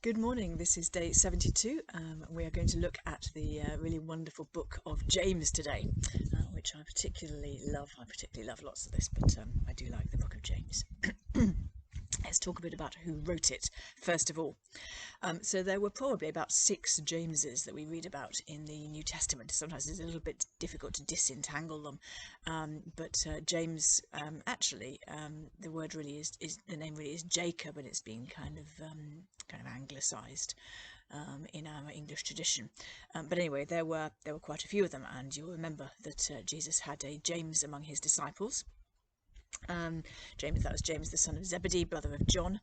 Good morning, this is day 72. We are going to look at the really wonderful book of James today, which I particularly love. I particularly love lots of this, but I do like the book of James. Let's talk a bit about who wrote it, first of all. So there were probably about 6 Jameses that we read about in the New Testament. Sometimes it's a little bit difficult to disentangle them, but James, actually, the word really is the name really is Jacob, and it's been kind of anglicised in our English tradition. But anyway, there were quite a few of them, and you'll remember that Jesus had a James among his disciples. James, that was James the son of Zebedee, brother of John.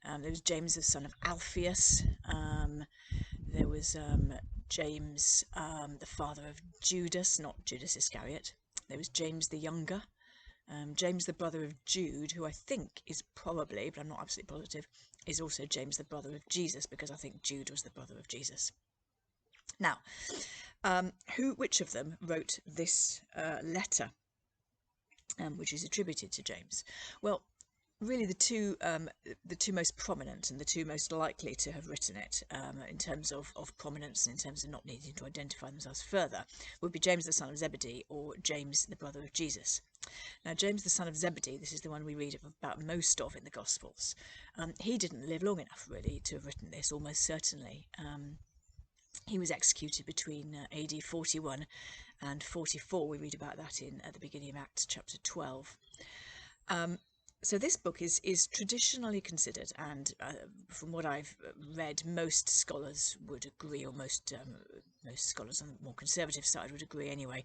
There was James the son of Alphaeus. There was James, the father of Judas, not Judas Iscariot. There was James the younger. James the brother of Jude, who I think is probably, but I'm not absolutely positive, is also James the brother of Jesus, because I think Jude was the brother of Jesus. Now, which of them wrote this letter, which is attributed to James? Well, really the two most prominent and the two most likely to have written it, in terms of prominence and in terms of not needing to identify themselves further, would be James the son of Zebedee or James the brother of Jesus. Now, James the son of Zebedee, this is the one we read about most of in the Gospels. He didn't live long enough really to have written this, almost certainly. He was executed between AD 41 and 44. We read about that at the beginning of Acts chapter 12. So this book is traditionally considered, and from what I've read, most scholars would agree, or most scholars on the more conservative side would agree anyway,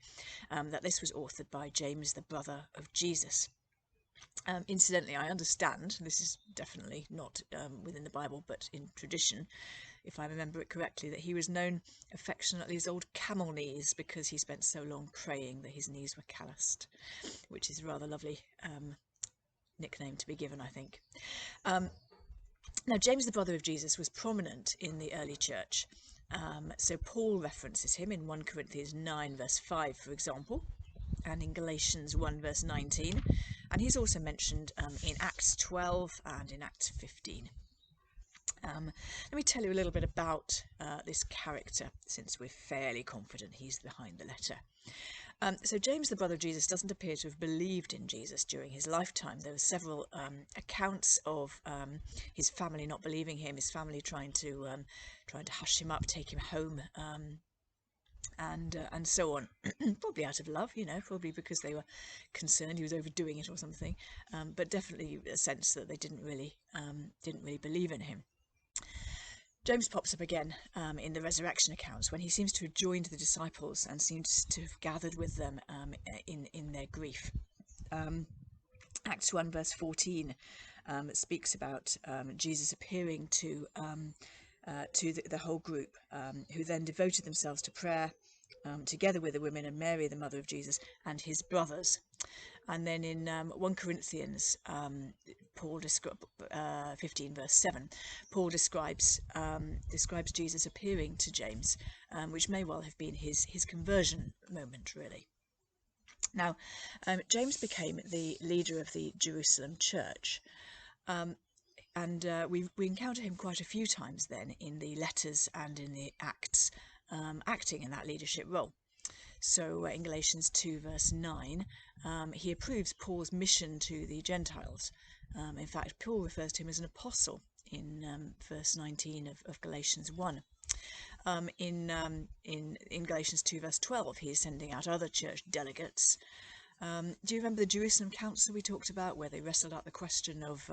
that this was authored by James, the brother of Jesus. Incidentally, I understand, this is definitely not within the Bible, but in tradition, if I remember it correctly, that he was known affectionately as Old Camel Knees, because he spent so long praying that his knees were calloused, which is a rather lovely nickname to be given, I think. Now, James, the brother of Jesus, was prominent in the early church. So Paul references him in 1 Corinthians 9 verse 5, for example, and in Galatians 1 verse 19, and he's also mentioned in Acts 12 and in Acts 15. Let me tell you a little bit about this character, since we're fairly confident he's behind the letter. So James, the brother of Jesus, doesn't appear to have believed in Jesus during his lifetime. There were several accounts of his family not believing him, his family trying to hush him up, take him home, and so on. Probably out of love, probably because they were concerned he was overdoing it or something. But definitely a sense that they didn't really believe in him. James pops up again in the resurrection accounts, when he seems to have joined the disciples and seems to have gathered with them in their grief. Acts 1 verse 14 speaks about Jesus appearing to the whole group, who then devoted themselves to prayer, together with the women and Mary, the mother of Jesus, and his brothers. And then in 1 Corinthians 15 verse 7, Paul describes Jesus appearing to James, which may well have been his conversion moment, really. Now, James became the leader of the Jerusalem church, and we encounter him quite a few times then in the letters and in the Acts, acting in that leadership role. So in Galatians 2 verse 9, he approves Paul's mission to the Gentiles. In fact, Paul refers to him as an apostle in verse 19 of Galatians 1. In Galatians 2 verse 12, he is sending out other church delegates. Do you remember the Jerusalem Council we talked about, where they wrestled out the question of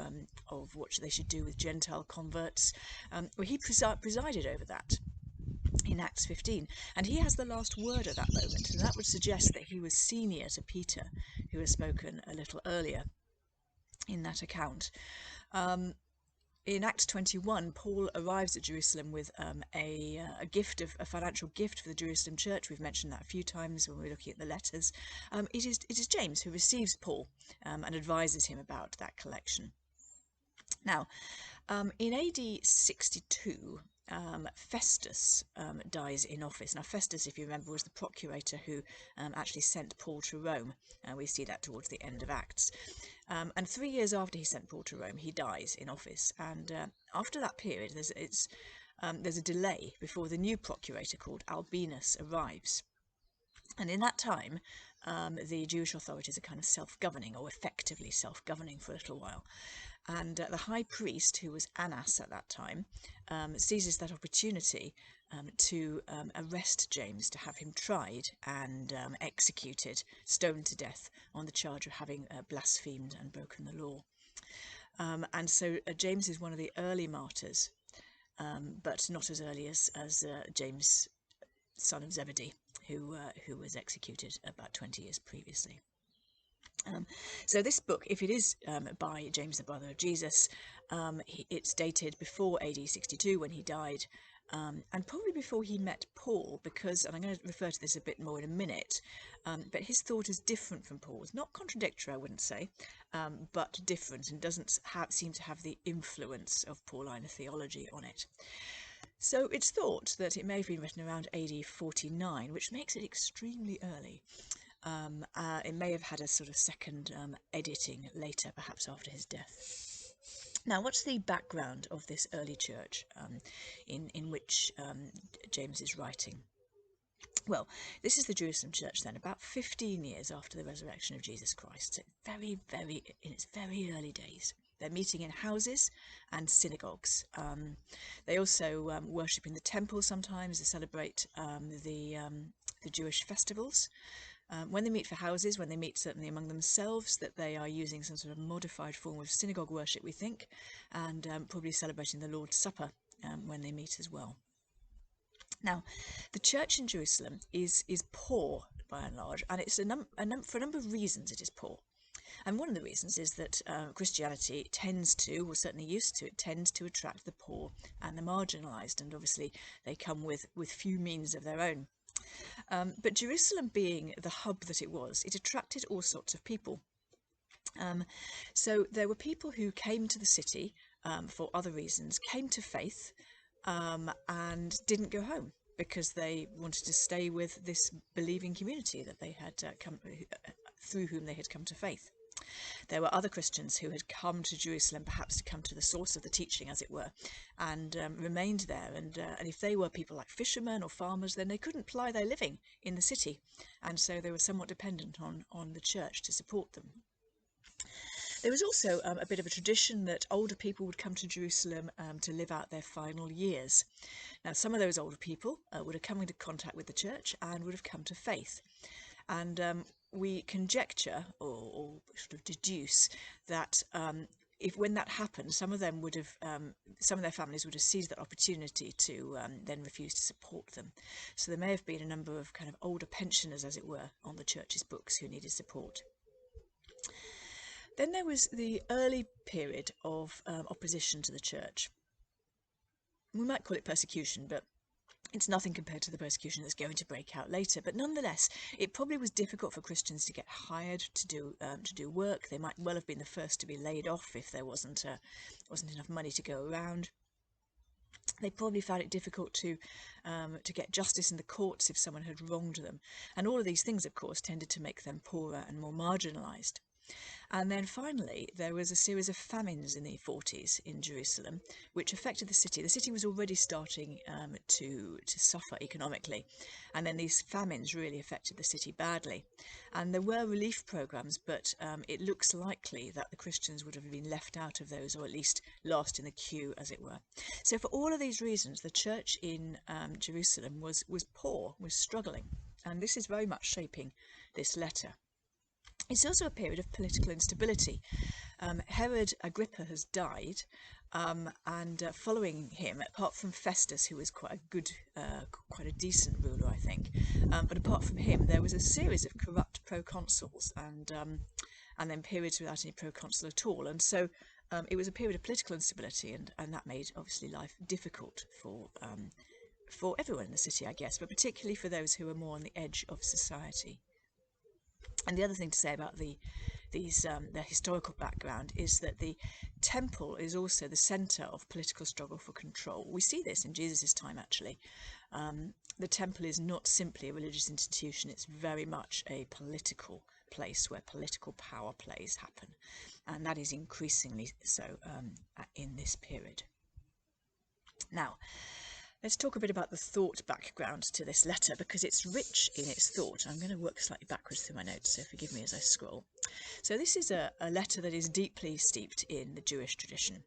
what they should do with Gentile converts? Well, he presided over that in Acts 15, and he has the last word at that moment, and that would suggest that he was senior to Peter, who has spoken a little earlier in that account. In Acts 21, Paul arrives at Jerusalem with a financial gift for the Jerusalem church. We've mentioned that a few times when we're looking at the letters. It is James who receives Paul and advises him about that collection. Now, in AD 62, Festus dies in office. Now, Festus, if you remember, was the procurator who actually sent Paul to Rome. We see that towards the end of Acts. And 3 years after he sent Paul to Rome, he dies in office. And after that period, there's a delay before the new procurator called Albinus arrives. And in that time, the Jewish authorities are kind of self-governing, or effectively self-governing for a little while. And the high priest, who was Annas at that time, seizes that opportunity to arrest James, to have him tried and executed, stoned to death on the charge of having blasphemed and broken the law. And so James is one of the early martyrs, but not as early as James, son of Zebedee, who was executed about 20 years previously. So this book, if it is by James, the brother of Jesus, it's dated before AD 62 when he died, and probably before he met Paul, because, and I'm going to refer to this a bit more in a minute, but his thought is different from Paul's. Not contradictory, I wouldn't say, but different, and doesn't seem to have the influence of Pauline theology on it. So it's thought that it may have been written around AD 49, which makes it extremely early. It may have had a sort of second editing later, perhaps after his death. Now, what's the background of this early church in which James is writing? Well, this is the Jerusalem church then, about 15 years after the resurrection of Jesus Christ, so very, very, in its very early days. They're meeting in houses and synagogues. They also worship in the temple sometimes. They celebrate the Jewish festivals. When they meet for houses, when they meet certainly among themselves, that they are using some sort of modified form of synagogue worship, we think, and probably celebrating the Lord's Supper when they meet as well. Now, the church in Jerusalem is poor by and large, and it's for a number of reasons it is poor. And one of the reasons is that Christianity tends to, or certainly used to, it tends to attract the poor and the marginalised, and obviously they come with few means of their own. But Jerusalem being the hub that it was, it attracted all sorts of people. So there were people who came to the city for other reasons, came to faith and didn't go home because they wanted to stay with this believing community that they had through whom they had come to faith. There were other Christians who had come to Jerusalem, perhaps to come to the source of the teaching, as it were, and remained there. And if they were people like fishermen or farmers, then they couldn't ply their living in the city, and so they were somewhat dependent on the church to support them. There was also a bit of a tradition that older people would come to Jerusalem to live out their final years. Now, some of those older people would have come into contact with the church and would have come to faith. And we conjecture or sort of deduce that when that happened, some of them would have, some of their families would have seized that opportunity to then refuse to support them. So there may have been a number of kind of older pensioners, as it were, on the church's books who needed support. Then there was the early period of opposition to the church. We might call it persecution, but it's nothing compared to the persecution that's going to break out later. But nonetheless, it probably was difficult for Christians to get hired to do work. They might well have been the first to be laid off if there wasn't enough money to go around. They probably found it difficult to get justice in the courts if someone had wronged them. And all of these things, of course, tended to make them poorer and more marginalised. And then finally, there was a series of famines in the 40s in Jerusalem, which affected the city. The city was already starting to suffer economically, and then these famines really affected the city badly. And there were relief programs, but it looks likely that the Christians would have been left out of those, or at least last in the queue, as it were. So for all of these reasons, the church in Jerusalem was poor, was struggling, and this is very much shaping this letter. It's also a period of political instability. Herod Agrippa has died, and following him, apart from Festus, who was quite a decent ruler, I think, but apart from him, there was a series of corrupt proconsuls, and then periods without any proconsul at all. And so it was a period of political instability, and that made obviously life difficult for everyone in the city, I guess, but particularly for those who were more on the edge of society. And the other thing to say about the the historical background is that the temple is also the centre of political struggle for control. We see this in Jesus' time, actually. The temple is not simply a religious institution, it's very much a political place where political power plays happen, and that is increasingly so in this period. Now, let's talk a bit about the thought background to this letter, because it's rich in its thought. I'm going to work slightly backwards through my notes, so forgive me as I scroll. So this is a letter that is deeply steeped in the Jewish tradition.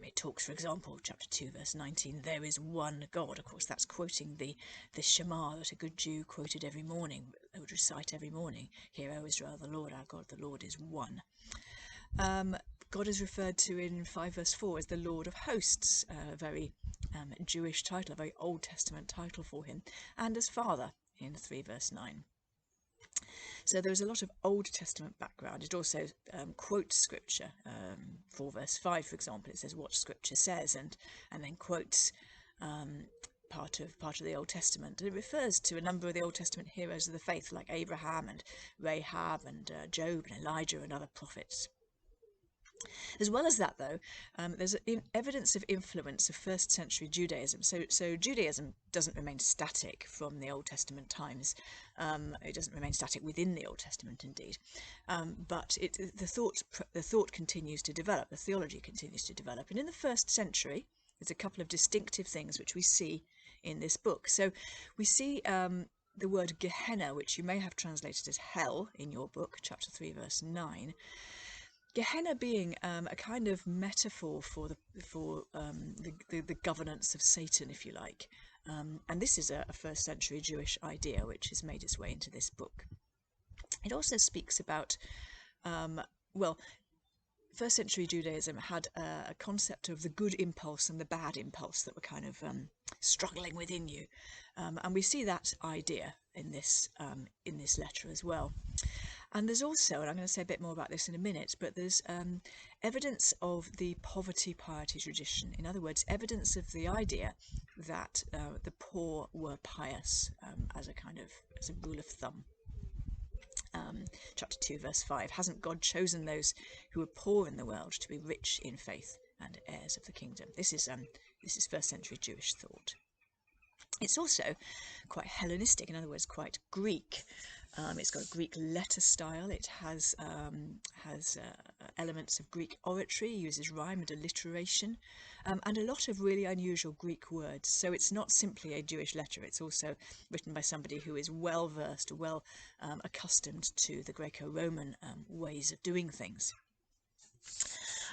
It talks, for example, chapter 2, verse 19, there is one God. Of course, that's quoting the Shema that a good Jew quoted every morning, would recite every morning. Hear, O Israel, the Lord our God, the Lord is one. God is referred to in 5 verse 4 as the Lord of Hosts, a very Jewish title, a very Old Testament title for him, and as Father in 3 verse 9. So there's a lot of Old Testament background. It also quotes Scripture. 4 verse 5, for example, it says what Scripture says, and then quotes part of the Old Testament. It refers to a number of the Old Testament heroes of the faith, like Abraham and Rahab and Job and Elijah and other prophets. As well as that, though, there's evidence of influence of first century Judaism. So Judaism doesn't remain static from the Old Testament times. It doesn't remain static within the Old Testament, indeed. But the thought continues to develop. The theology continues to develop. And in the first century, there's a couple of distinctive things which we see in this book. So we see the word Gehenna, which you may have translated as hell in your book, chapter 3, verse 9. Gehenna being a kind of metaphor for the governance of Satan, if you like, and this is a first century Jewish idea which has made its way into this book. It also speaks about, first century Judaism had a concept of the good impulse and the bad impulse that were kind of struggling within you, and we see that idea in this letter as well. And there's also, and I'm going to say a bit more about this in a minute, but there's evidence of the poverty piety tradition. In other words, evidence of the idea that the poor were pious as a rule of thumb. Chapter 2, verse 5, hasn't God chosen those who are poor in the world to be rich in faith and heirs of the kingdom? This is first century Jewish thought. It's also quite Hellenistic, in other words, quite Greek. It's got a Greek letter style. It has elements of Greek oratory, uses rhyme and alliteration, and a lot of really unusual Greek words. So it's not simply a Jewish letter. It's also written by somebody who is well versed, accustomed to the Greco-Roman ways of doing things.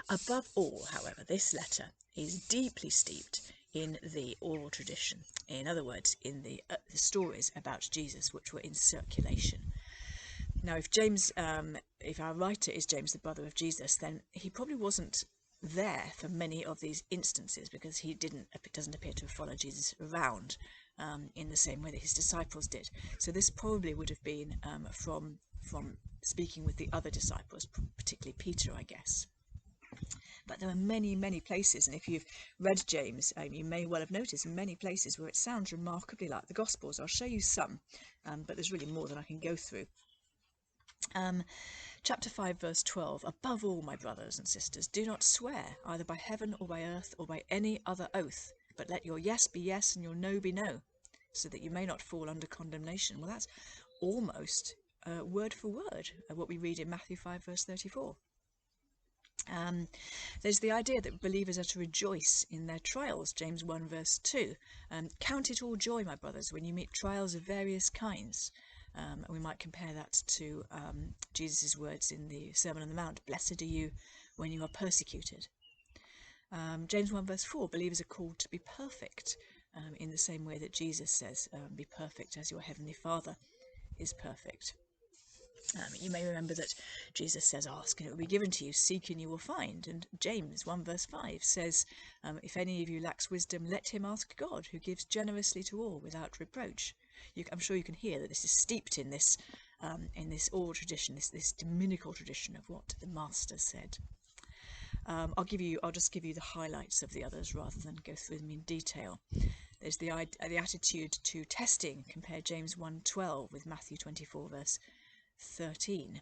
Above all, however, this letter is deeply steeped in the oral tradition. In other words, in the stories about Jesus, which were in circulation. Now, if our writer is James, the brother of Jesus, then he probably wasn't there for many of these instances, because it doesn't appear to have followed Jesus around in the same way that his disciples did. So this probably would have been from speaking with the other disciples, particularly Peter, I guess. But there are many, many places, and if you've read James, you may well have noticed many places where it sounds remarkably like the Gospels. I'll show you some, but there's really more than I can go through. Chapter 5, verse 12, above all, my brothers and sisters, do not swear, either by heaven or by earth or by any other oath, but let your yes be yes and your no be no, so that you may not fall under condemnation. Well, that's almost word for word what we read in Matthew 5, verse 34. There's the idea that believers are to rejoice in their trials, James 1 verse 2. Count it all joy, my brothers, when you meet trials of various kinds. We might compare that to Jesus' words in the Sermon on the Mount, blessed are you when you are persecuted. James 1 verse 4, believers are called to be perfect, in the same way that Jesus says, be perfect as your heavenly Father is perfect. You may remember that Jesus says, ask and it will be given to you, seek and you will find. And James 1 verse 5 says, if any of you lacks wisdom, let him ask God, who gives generously to all without reproach. I'm sure you can hear that this is steeped in this oral tradition, this dominical tradition of what the Master said. I'll just give you the highlights of the others rather than go through them in detail. There's the attitude to testing. Compare James 1:12 with Matthew 24 verse 13.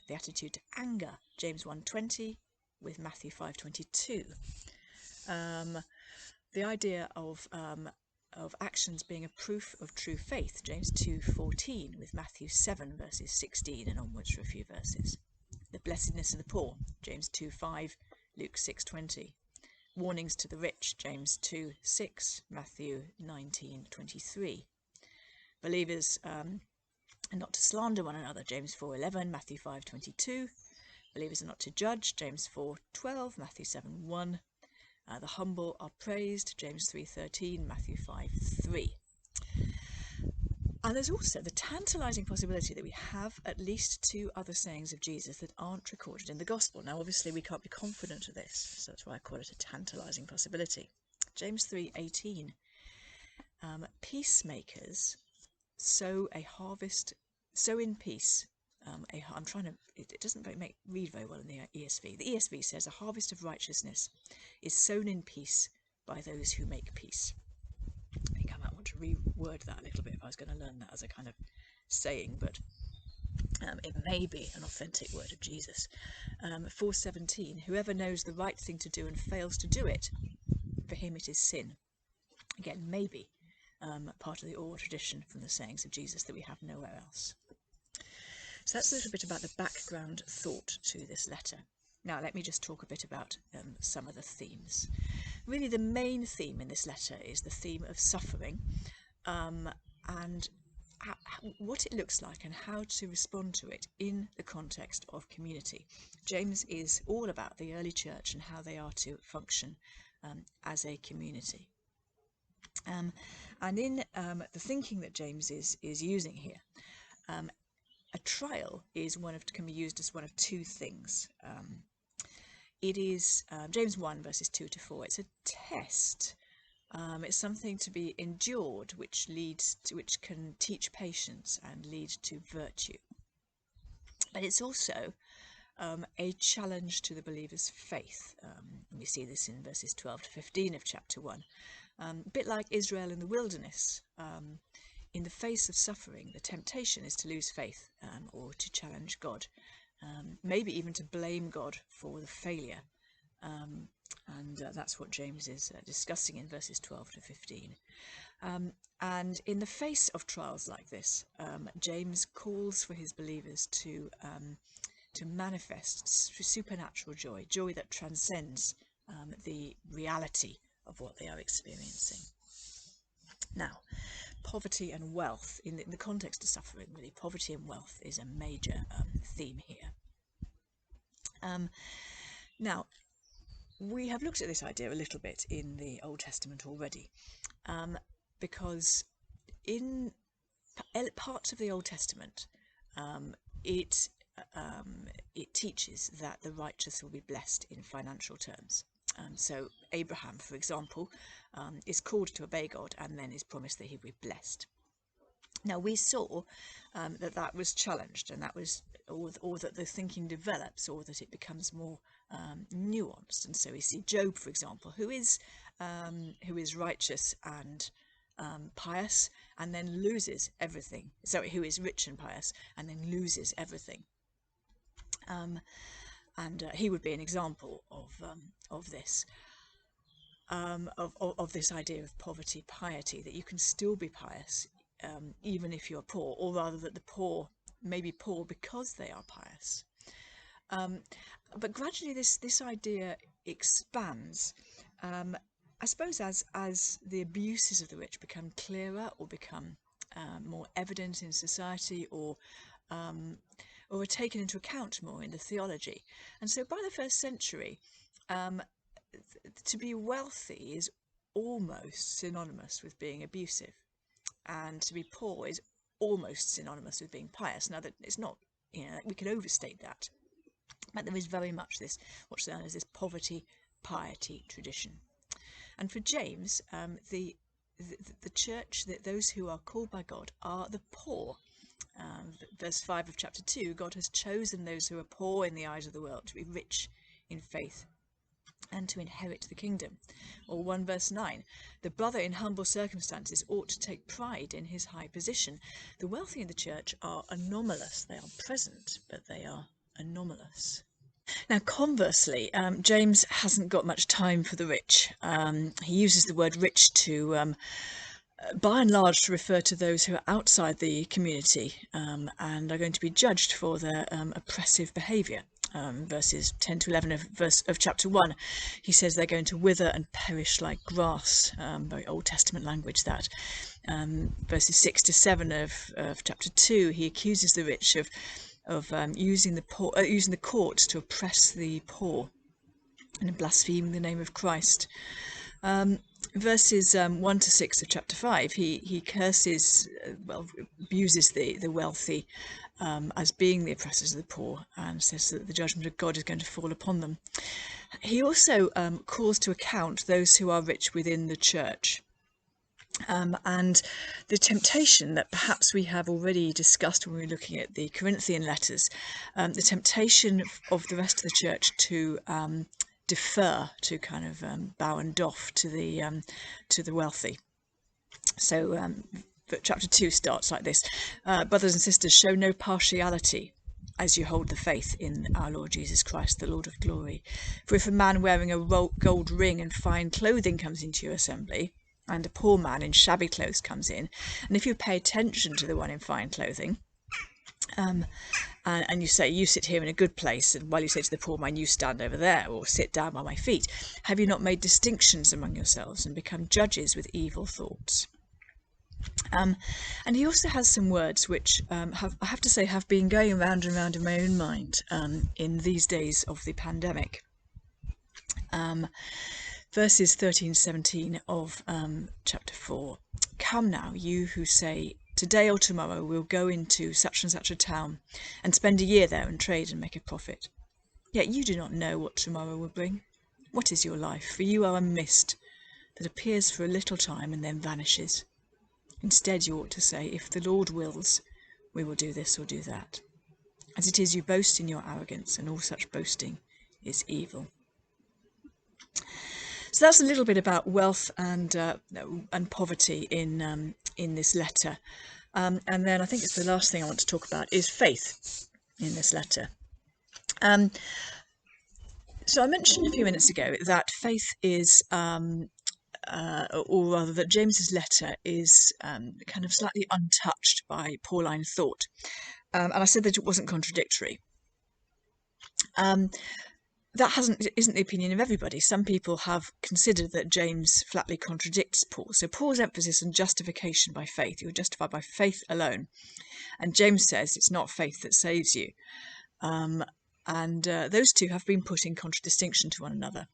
the attitude to anger, James 1:20 with Matthew 5:22. The idea of actions being a proof of true faith, James 2:14 with Matthew 7 verses 16 and onwards for a few verses. The blessedness of the poor, James 2:5, Luke 6:20. Warnings to the rich, James 2:6, Matthew 19:23. Believers are not to slander one another, James 4:11, Matthew 5:22. Believers are not to judge, James 4:12, Matthew 7:1. The humble are praised, James 3:13, Matthew 5:3. And there's also the tantalising possibility that we have at least two other sayings of Jesus that aren't recorded in the Gospel. Now, obviously, we can't be confident of this, so that's why I call it a tantalising possibility. James 3:18, peacemakers sow a harvest, sow in peace. I'm trying to, it doesn't read very well in the ESV. The ESV says a harvest of righteousness is sown in peace by those who make peace. I think I might want to reword that a little bit if I was going to learn that as a kind of saying, but it may be an authentic word of Jesus. 4:17, whoever knows the right thing to do and fails to do it, for him it is sin. Again, maybe part of the oral tradition from the sayings of Jesus that we have nowhere else. So that's a little bit about the background thought to this letter. Now let me just talk a bit about some of the themes. Really the main theme in this letter is the theme of suffering, and what it looks like and how to respond to it in the context of community. James is all about the early church and how they are to function as a community. And in the thinking that James is using here, a trial can be used as one of two things. It is James 1 verses 2 to 4. It's a test. It's something to be endured, which can teach patience and lead to virtue. But it's also a challenge to the believer's faith. We see this in verses 12 to 15 of chapter 1. A bit like Israel in the wilderness. In the face of suffering, the temptation is to lose faith or to challenge God, maybe even to blame God for the failure. And that's what James is discussing in verses 12 to 15. And in the face of trials like this, James calls for his believers to manifest supernatural joy that transcends the reality of what they are experiencing. Now, poverty and wealth, in the context of suffering, really, poverty and wealth is a major theme here. Now, we have looked at this idea a little bit in the Old Testament already, because in parts of the Old Testament, it teaches that the righteous will be blessed in financial terms. So Abraham, for example, is called to obey God and then is promised that he will be blessed. Now we saw that was challenged, and that was, or that the thinking develops, or that it becomes more nuanced. And so we see Job, for example, who is righteous and pious, and then loses everything. Sorry, who is rich and pious, and then loses everything. And he would be an example of this. Of this idea of poverty piety, that you can still be pious even if you're poor, or rather that the poor may be poor because they are pious. But gradually this idea expands, I suppose, as the abuses of the rich become clearer or become more evident in society, or are taken into account more in the theology. And so by the 1st century, to be wealthy is almost synonymous with being abusive, and to be poor is almost synonymous with being pious. Now, that it's not, we could overstate that, but there is very much this, what's known as this poverty piety tradition. And for James, the church, that those who are called by God are the poor. Verse 5 of chapter 2, God has chosen those who are poor in the eyes of the world to be rich in faith and to inherit the kingdom. Or 1 verse 9, the brother in humble circumstances ought to take pride in his high position. The wealthy in the church are anomalous. They are present, but they are anomalous. Now, conversely, James hasn't got much time for the rich. He uses the word rich to, by and large, to refer to those who are outside the community and are going to be judged for their oppressive behaviour. Verses 10 to 11 of chapter 1, he says they're going to wither and perish like grass. Very Old Testament language, that. Verses 6 to 7 of chapter 2, he accuses the rich of using the courts to oppress the poor and blaspheming the name of Christ. Verses 1 to 6 of chapter 5, he curses, abuses the wealthy as being the oppressors of the poor, and says that the judgment of God is going to fall upon them. He also calls to account those who are rich within the church. And the temptation that perhaps we have already discussed when we were looking at the Corinthian letters, the temptation of the rest of the church to defer, to kind of bow and doff to the wealthy. So chapter 2 starts like this: brothers and sisters, show no partiality as you hold the faith in our Lord Jesus Christ, the Lord of glory. For if a man wearing a gold ring and fine clothing comes into your assembly, and a poor man in shabby clothes comes in, and if you pay attention to the one in fine clothing, and you say, you sit here in a good place, and while you say to the poor man, you stand over there, or sit down by my feet, have you not made distinctions among yourselves and become judges with evil thoughts? And he also has some words which I have to say have been going round and round in my own mind in these days of the pandemic. Verses 13-17 of chapter 4. Come now, you who say, today or tomorrow we'll go into such and such a town and spend a year there and trade and make a profit. Yet you do not know what tomorrow will bring. What is your life? For you are a mist that appears for a little time and then vanishes. Instead, you ought to say, if the Lord wills, we will do this or do that. As it is, you boast in your arrogance, and all such boasting is evil. So that's a little bit about wealth and poverty in this letter. And then I think it's the last thing I want to talk about is faith in this letter. So I mentioned a few minutes ago that faith is, or rather that James's letter is kind of slightly untouched by Pauline thought. And I said that it wasn't contradictory. That isn't the opinion of everybody. Some people have considered that James flatly contradicts Paul. So Paul's emphasis on justification by faith, you're justified by faith alone. And James says it's not faith that saves you. And those two have been put in contradistinction to one another.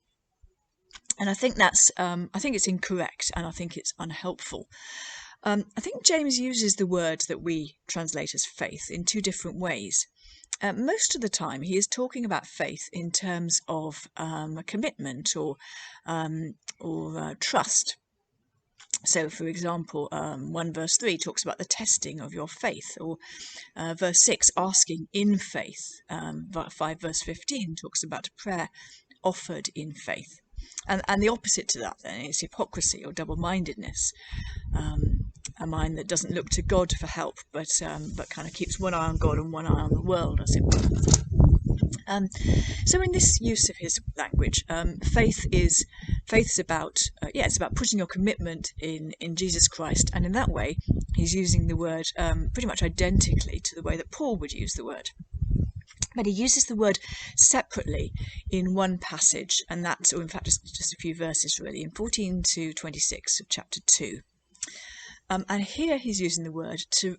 And I think it's incorrect, and I think it's unhelpful. I think James uses the word that we translate as faith in two different ways. Most of the time he is talking about faith in terms of a commitment or trust. So, for example, 1 verse 3 talks about the testing of your faith, or verse 6, asking in faith. 5 verse 15 talks about prayer offered in faith. And the opposite to that then is hypocrisy or double-mindedness, a mind that doesn't look to God for help, but kind of keeps one eye on God and one eye on the world, as it were. So in this use of his language, faith is about it's about putting your commitment in Jesus Christ, and in that way he's using the word pretty much identically to the way that Paul would use the word. But he uses the word separately in one passage, and that's, or in fact, just a few verses really, in 14 to 26 of chapter 2. And here he's using the word to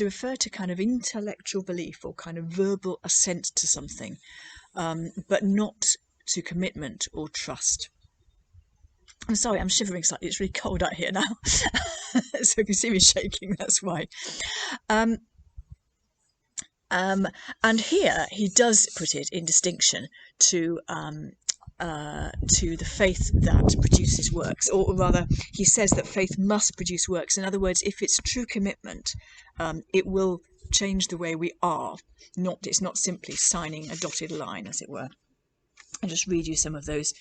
refer to kind of intellectual belief or kind of verbal assent to something, but not to commitment or trust. I'm sorry, I'm shivering slightly. It's really cold out here now. So if you see me shaking, that's why. And here he does put it in distinction to the faith that produces works, or rather he says that faith must produce works. In other words, if it's true commitment, it will change the way we are. It's not simply signing a dotted line, as it were. I'll just read you some of those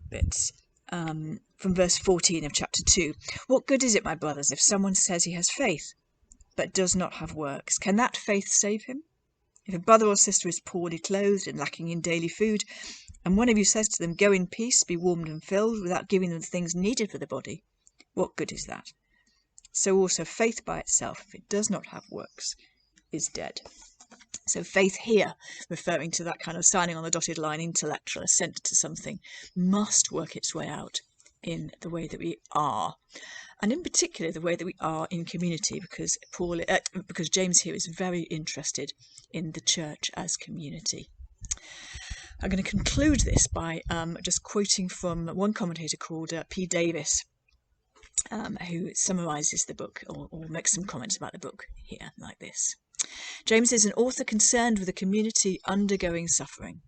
bits. From verse 14 of chapter 2. What good is it, my brothers, if someone says he has faith, but does not have works? Can that faith save him? If a brother or sister is poorly clothed and lacking in daily food, and one of you says to them, go in peace, be warmed and filled, without giving them the things needed for the body, what good is that? So also faith by itself, if it does not have works, is dead. So faith here, referring to that kind of signing on the dotted line, intellectual assent to something, must work its way out in the way that we are. And in particular, the way that we are in community, because James here is very interested in the church as community. I'm going to conclude this by just quoting from one commentator called P. Davis, who summarises the book or makes some comments about the book here like this. James is an author concerned with a community undergoing suffering.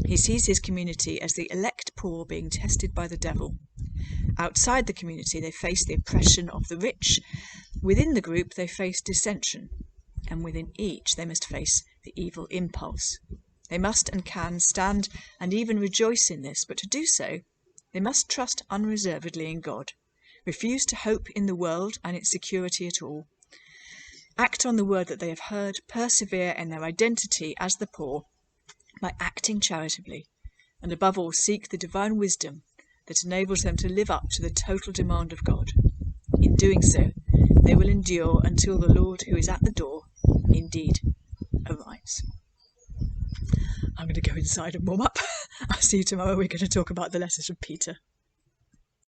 He sees his community as the elect poor being tested by the devil. Outside the community, they face the oppression of the rich. Within the group, they face dissension. And within each, they must face the evil impulse. They must and can stand and even rejoice in this, but to do so, they must trust unreservedly in God, refuse to hope in the world and its security at all, act on the word that they have heard, persevere in their identity as the poor by acting charitably, and above all seek the divine wisdom that enables them to live up to the total demand of God. In doing so, they will endure until the Lord who is at the door indeed arrives. I'm going to go inside and warm up. I'll see you tomorrow. We're going to talk about the letters of Peter.